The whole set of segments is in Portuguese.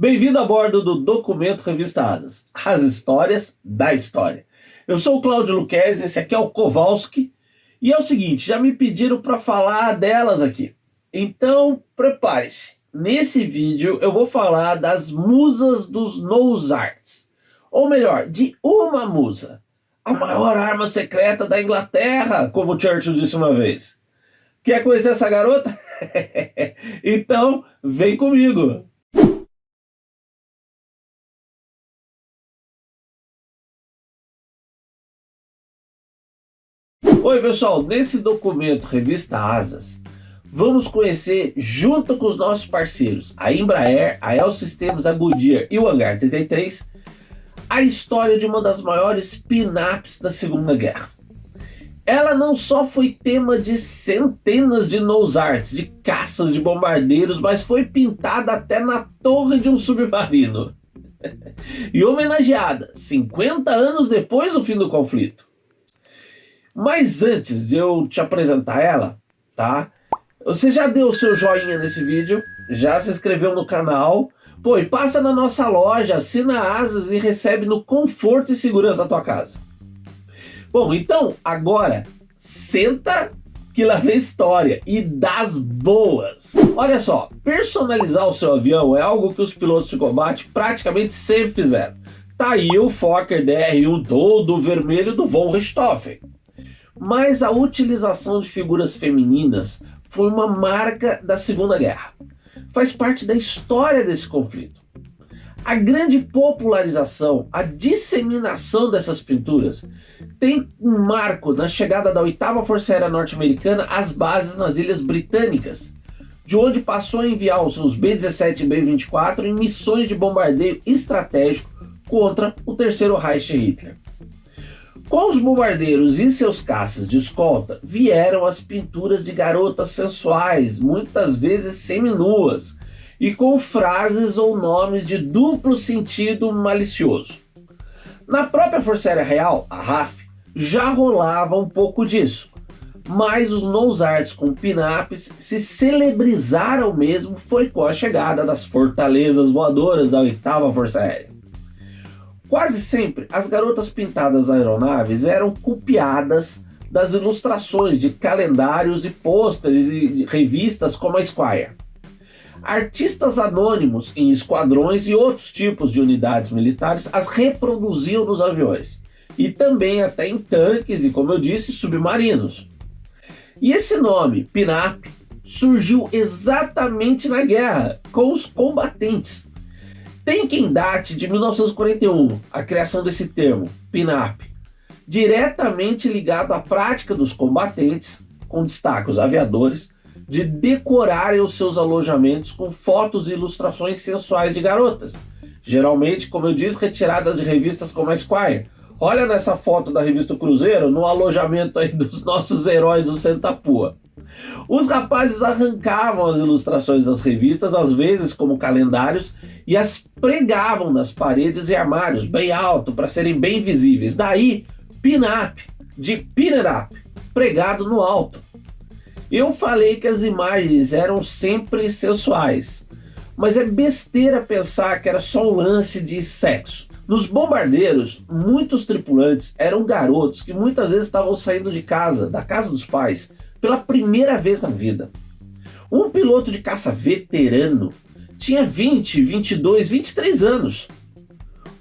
Bem-vindo a bordo do Documento Revista Asas, as histórias da história. Eu sou o Cláudio Luquezzi, esse aqui é o Kowalski, e é o seguinte, já me pediram para falar delas aqui. Então, prepare-se. Nesse vídeo eu vou falar das musas dos Nose Arts, ou melhor, de uma musa, a maior arma secreta da Inglaterra, como Churchill disse uma vez. Quer conhecer essa garota? Então, vem comigo! Oi pessoal, nesse documento Revista Asas, vamos conhecer, junto com os nossos parceiros, a Embraer, a El Systems, a Goodyear e o Hangar 33, a história de uma das maiores pin-ups da Segunda Guerra. Ela não só foi tema de centenas de nose arts, de caças de bombardeiros, mas foi pintada até na torre de um submarino. E homenageada 50 anos depois do fim do conflito. Mas antes de eu te apresentar ela, tá? Você já deu o seu joinha nesse vídeo? Já se inscreveu no canal? Pô, e passa na nossa loja, assina Asas e recebe no conforto e segurança da tua casa. Bom, então, agora, senta que lá vem história, e das boas. Olha só, personalizar o seu avião é algo que os pilotos de combate praticamente sempre fizeram. Tá aí o Fokker DR-1 todo vermelho do von Richthofen. Mas a utilização de figuras femininas foi uma marca da Segunda Guerra. Faz parte da história desse conflito. A grande popularização, a disseminação dessas pinturas tem um marco na chegada da 8ª Força Aérea Norte-Americana às bases nas Ilhas Britânicas, de onde passou a enviar os seus B-17 e B-24 em missões de bombardeio estratégico contra o Terceiro Reich de Hitler. Com os bombardeiros e seus caças de escolta, vieram as pinturas de garotas sensuais, muitas vezes seminuas, e com frases ou nomes de duplo sentido malicioso. Na própria Força Aérea Real, a RAF, já rolava um pouco disso, mas os nose arts com pin-ups se celebrizaram mesmo foi com a chegada das fortalezas voadoras da 8ª Força Aérea. Quase sempre, as garotas pintadas nas aeronaves eram copiadas das ilustrações de calendários e pôsteres e revistas como a Esquire. Artistas anônimos em esquadrões e outros tipos de unidades militares as reproduziam nos aviões, e também até em tanques e, como eu disse, submarinos. E esse nome, pin-up, surgiu exatamente na guerra, com os combatentes. Tem quem date de 1941 a criação desse termo, pin-up, diretamente ligado à prática dos combatentes, com destaque os aviadores, de decorarem os seus alojamentos com fotos e ilustrações sensuais de garotas, geralmente, como eu disse, retiradas de revistas como a Esquire. Olha nessa foto da revista Cruzeiro, no alojamento aí dos nossos heróis do Santa Pua. Os rapazes arrancavam as ilustrações das revistas, às vezes como calendários, e as pregavam nas paredes e armários bem alto para serem bem visíveis. Daí, pin-up, de pin it up, pregado no alto. Eu falei que as imagens eram sempre sensuais, mas é besteira pensar que era só um lance de sexo. Nos bombardeiros, muitos tripulantes eram garotos que muitas vezes estavam saindo de casa, da casa dos pais, pela primeira vez na vida. Um piloto de caça veterano tinha 20, 22, 23 anos.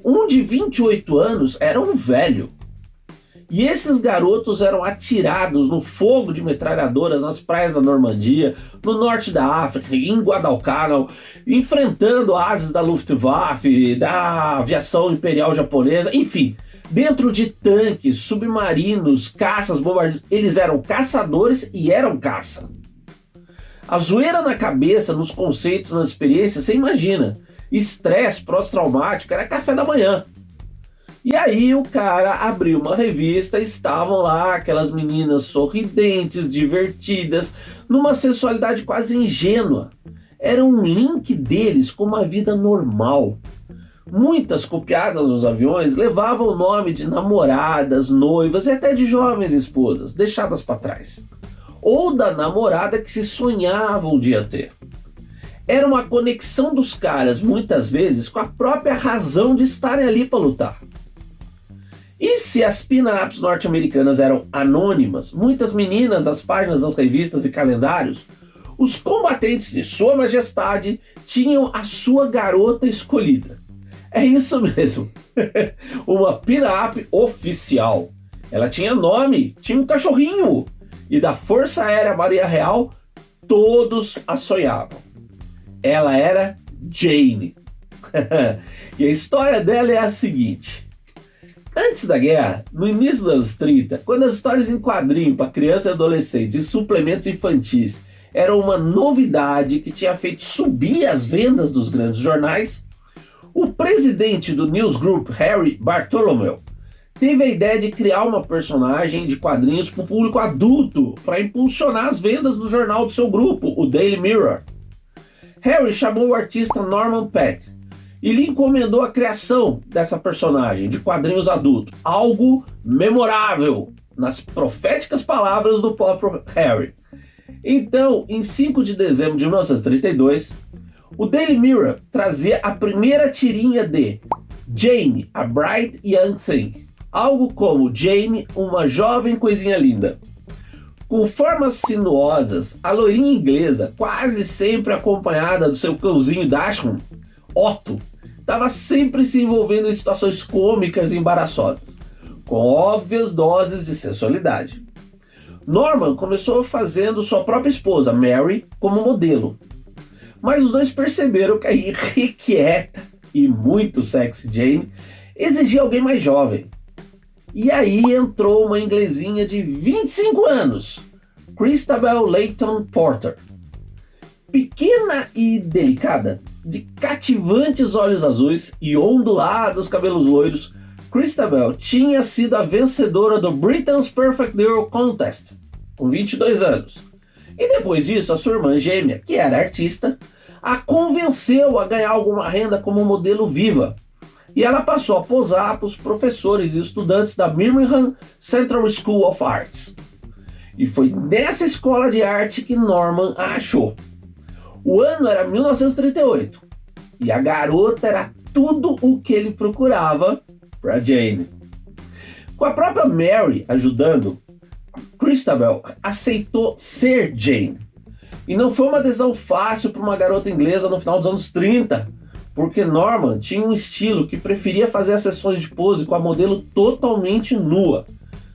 Um de 28 anos era um velho. E esses garotos eram atirados no fogo de metralhadoras nas praias da Normandia, no norte da África, em Guadalcanal, enfrentando ases da Luftwaffe, da aviação imperial japonesa, enfim, dentro de tanques, submarinos, caças, bombardeiros. Eles eram caçadores e eram caça. A zoeira na cabeça, nos conceitos, nas experiências, você imagina. Estresse pós-traumático era café da manhã. E aí o cara abriu uma revista e estavam lá aquelas meninas sorridentes, divertidas, numa sensualidade quase ingênua. Era um link deles com uma vida normal. Muitas copiadas nos aviões levavam o nome de namoradas, noivas e até de jovens esposas, deixadas para trás. Ou da namorada que se sonhava um dia ter. era uma conexão dos caras, muitas vezes, com a própria razão de estarem ali para lutar. E se as pin-ups norte-americanas eram anônimas, muitas meninas nas páginas das revistas e calendários, os combatentes de Sua Majestade tinham a sua garota escolhida. É isso mesmo, uma pin-up oficial. Ela tinha nome, tinha um cachorrinho, e da Força Aérea Marinha Real, todos a sonhavam. Ela era Jane. E a história dela é a seguinte. Antes da guerra, no início dos anos 30, quando as histórias em quadrinho para crianças e adolescentes e suplementos infantis eram uma novidade que tinha feito subir as vendas dos grandes jornais, o presidente do Newsgroup, Harry Bartholomew, teve a ideia de criar uma personagem de quadrinhos para o público adulto para impulsionar as vendas do jornal do seu grupo, o Daily Mirror. Harry chamou o artista Norman Pett e lhe encomendou a criação dessa personagem de quadrinhos adulto, algo memorável, nas proféticas palavras do próprio Harry. Então, em 5 de dezembro de 1932, o Daily Mirror trazia a primeira tirinha de Jane, a Bright Young Thing, algo como Jane, uma jovem coisinha linda. Com formas sinuosas, a loirinha inglesa, quase sempre acompanhada do seu cãozinho Dachshund, Otto, estava sempre se envolvendo em situações cômicas e embaraçosas, com óbvias doses de sensualidade. Norman começou fazendo sua própria esposa, Mary, como modelo. Mas os dois perceberam que a irrequieta e muito sexy Jane exigia alguém mais jovem. E aí entrou uma inglesinha de 25 anos, Christabel Leighton Porter. Pequena e delicada, de cativantes olhos azuis e ondulados cabelos loiros, Christabel tinha sido a vencedora do Britain's Perfect Girl Contest, com 22 anos. E depois disso, a sua irmã gêmea, que era artista, a convenceu a ganhar alguma renda como modelo viva. E ela passou a posar para os professores e estudantes da Birmingham Central School of Arts. E foi nessa escola de arte que Norman a achou. O ano era 1938 e a garota era tudo o que ele procurava para Jane. Com a própria Mary ajudando, Christabel aceitou ser Jane. E não foi uma decisão fácil para uma garota inglesa no final dos anos 30, porque Norman tinha um estilo que preferia fazer as sessões de pose com a modelo totalmente nua,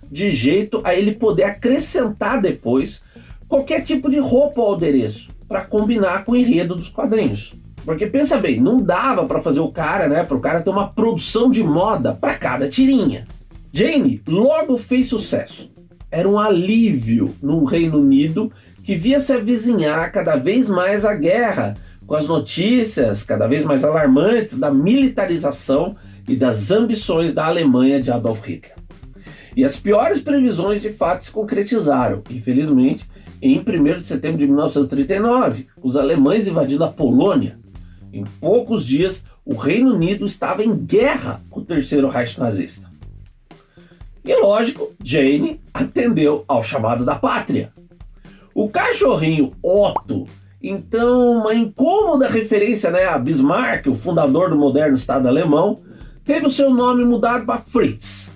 de jeito a ele poder acrescentar depois qualquer tipo de roupa ao adereço, para combinar com o enredo dos quadrinhos. Porque pensa bem, não dava para fazer o cara, para o cara ter uma produção de moda para cada tirinha. Jane logo fez sucesso. Era um alívio no Reino Unido que via se avizinhar cada vez mais a guerra, com as notícias cada vez mais alarmantes da militarização e das ambições da Alemanha de Adolf Hitler. E as piores previsões de fato se concretizaram, infelizmente, em 1º de setembro de 1939, os alemães invadindo a Polônia. Em poucos dias, o Reino Unido estava em guerra com o Terceiro Reich nazista. E lógico, Jane atendeu ao chamado da pátria. O cachorrinho Otto, então uma incômoda referência a Bismarck, o fundador do moderno Estado alemão, teve o seu nome mudado para Fritz.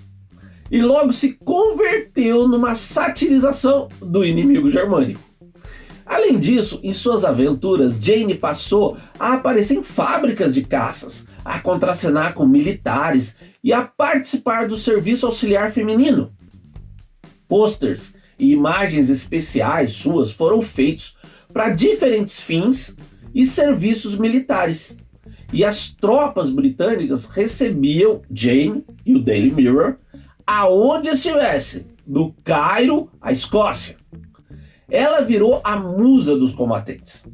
E logo se converteu numa satirização do inimigo germânico. Além disso, em suas aventuras, Jane passou a aparecer em fábricas de caças, a contracenar com militares e a participar do serviço auxiliar feminino. Pôsteres e imagens especiais suas foram feitos para diferentes fins e serviços militares. E as tropas britânicas recebiam Jane e o Daily Mirror aonde estivesse, do Cairo à Escócia. Ela virou a musa dos combatentes.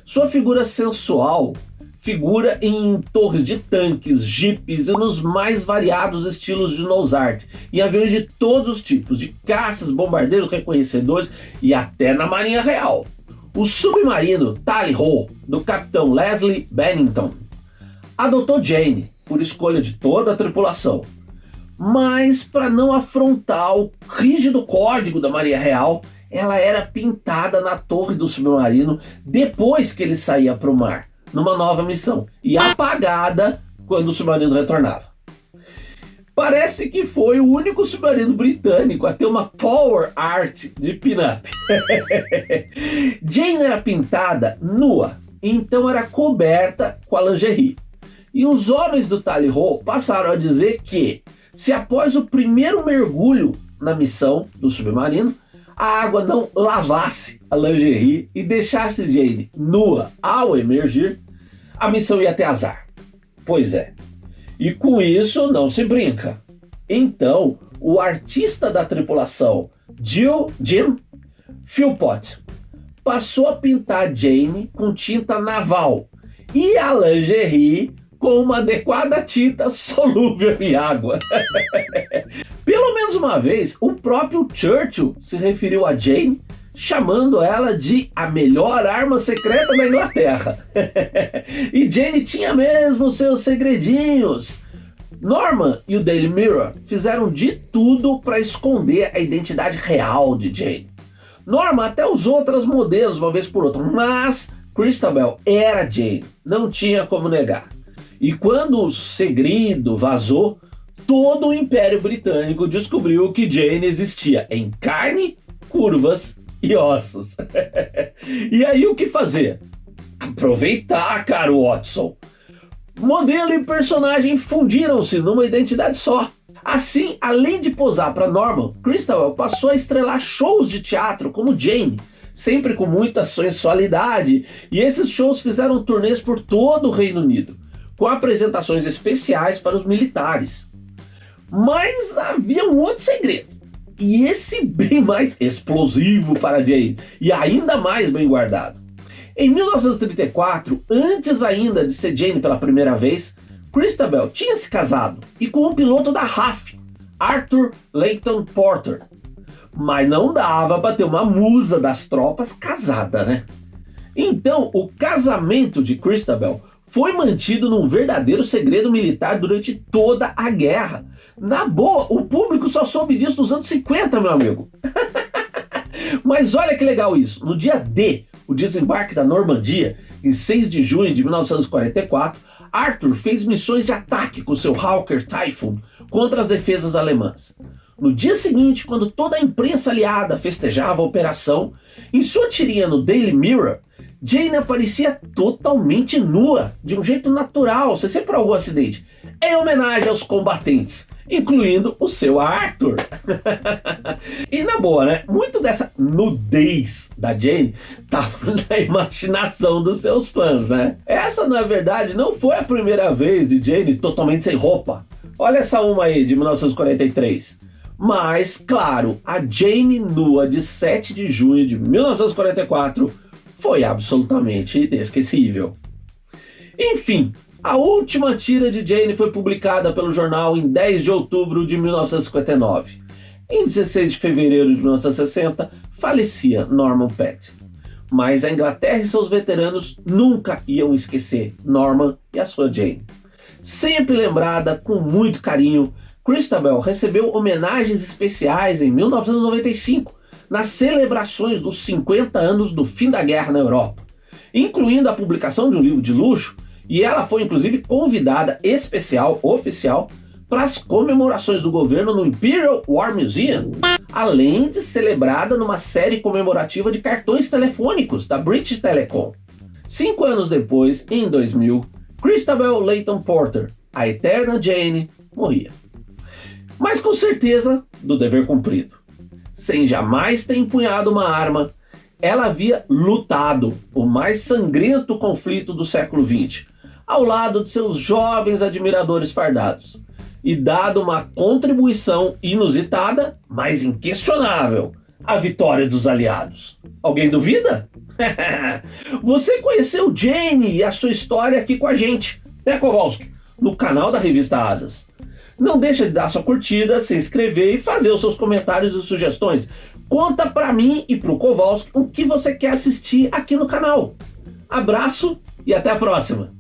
Sua figura sensual figura em torres de tanques, jipes e nos mais variados estilos de nose art, em aviões de todos os tipos, de caças, bombardeiros reconhecedores e até na Marinha Real. O submarino Tally-Ho, do capitão Leslie Bennington, adotou Jane por escolha de toda a tripulação. Mas para não afrontar o rígido código da Marinha Real, ela era pintada na torre do submarino depois que ele saía para o mar, numa nova missão, e apagada quando o submarino retornava. Parece que foi o único submarino britânico a ter uma power art de pin-up. Jane era pintada nua, então era coberta com a lingerie. E os homens do Tally Ho passaram a dizer que, se após o primeiro mergulho na missão do submarino, a água não lavasse a lingerie e deixasse Jane nua ao emergir, a missão ia ter azar. Pois é. E com isso não se brinca. Então, o artista da tripulação, Jim Philpott, passou a pintar Jane com tinta naval e a lingerie com uma adequada tinta solúvel em água. Pelo menos uma vez, o próprio Churchill se referiu a Jane, chamando ela de a melhor arma secreta da Inglaterra. E Jane tinha mesmo seus segredinhos. Norman e o Daily Mirror fizeram de tudo para esconder a identidade real de Jane. Norman até usou outros modelos uma vez por outra, mas Christabel era Jane, não tinha como negar. E quando o segredo vazou, todo o Império Britânico descobriu que Jane existia em carne, curvas e ossos. E aí o que fazer? Aproveitar, caro Watson. Modelo e personagem fundiram-se numa identidade só. Assim, além de posar para Norman, Christabel passou a estrelar shows de teatro como Jane, sempre com muita sensualidade, e esses shows fizeram turnês por todo o Reino Unido, com apresentações especiais para os militares. Mas havia um outro segredo, e esse bem mais explosivo para Jane, e ainda mais bem guardado. Em 1934, antes ainda de ser Jane pela primeira vez, Christabel tinha se casado, e com um piloto da RAF, Arthur Leighton Porter. Mas não dava para ter uma musa das tropas casada, né? Então, o casamento de Christabel foi mantido num verdadeiro segredo militar durante toda a guerra. Na boa, o público só soube disso nos anos 50, meu amigo. Mas olha que legal isso. No dia D, o desembarque da Normandia, em 6 de junho de 1944, Arthur fez missões de ataque com seu Hawker Typhoon contra as defesas alemãs. No dia seguinte, quando toda a imprensa aliada festejava a operação, em sua tirinha no Daily Mirror, Jane aparecia totalmente nua, de um jeito natural, sem ser por algum acidente, em homenagem aos combatentes, incluindo o seu Arthur. E na boa, né? Muito dessa nudez da Jane estava na imaginação dos seus fãs, né? Essa, na verdade, não foi a primeira vez de Jane totalmente sem roupa. Olha essa uma aí, de 1943. Mas, claro, a Jane nua de 7 de junho de 1944 foi absolutamente inesquecível. Enfim, a última tira de Jane foi publicada pelo jornal em 10 de outubro de 1959. Em 16 de fevereiro de 1960, falecia Norman Pett. Mas a Inglaterra e seus veteranos nunca iam esquecer Norman e a sua Jane. Sempre lembrada com muito carinho, Christabel recebeu homenagens especiais em 1995, nas celebrações dos 50 anos do fim da guerra na Europa, incluindo a publicação de um livro de luxo, e ela foi inclusive convidada especial, oficial, para as comemorações do governo no Imperial War Museum, além de celebrada numa série comemorativa de cartões telefônicos da British Telecom. 5 anos depois, em 2000, Christabel Leighton Porter, a eterna Jane, morria. Mas com certeza do dever cumprido. Sem jamais ter empunhado uma arma, ela havia lutado o mais sangrento conflito do século XX, ao lado de seus jovens admiradores fardados, e dado uma contribuição inusitada, mas inquestionável, à vitória dos aliados. Alguém duvida? Você conheceu Jane e a sua história aqui com a gente, né, Kowalski? No canal da Revista Asas. Não deixa de dar sua curtida, se inscrever e fazer os seus comentários e sugestões. Conta pra mim e pro Kowalski o que você quer assistir aqui no canal. Abraço e até a próxima!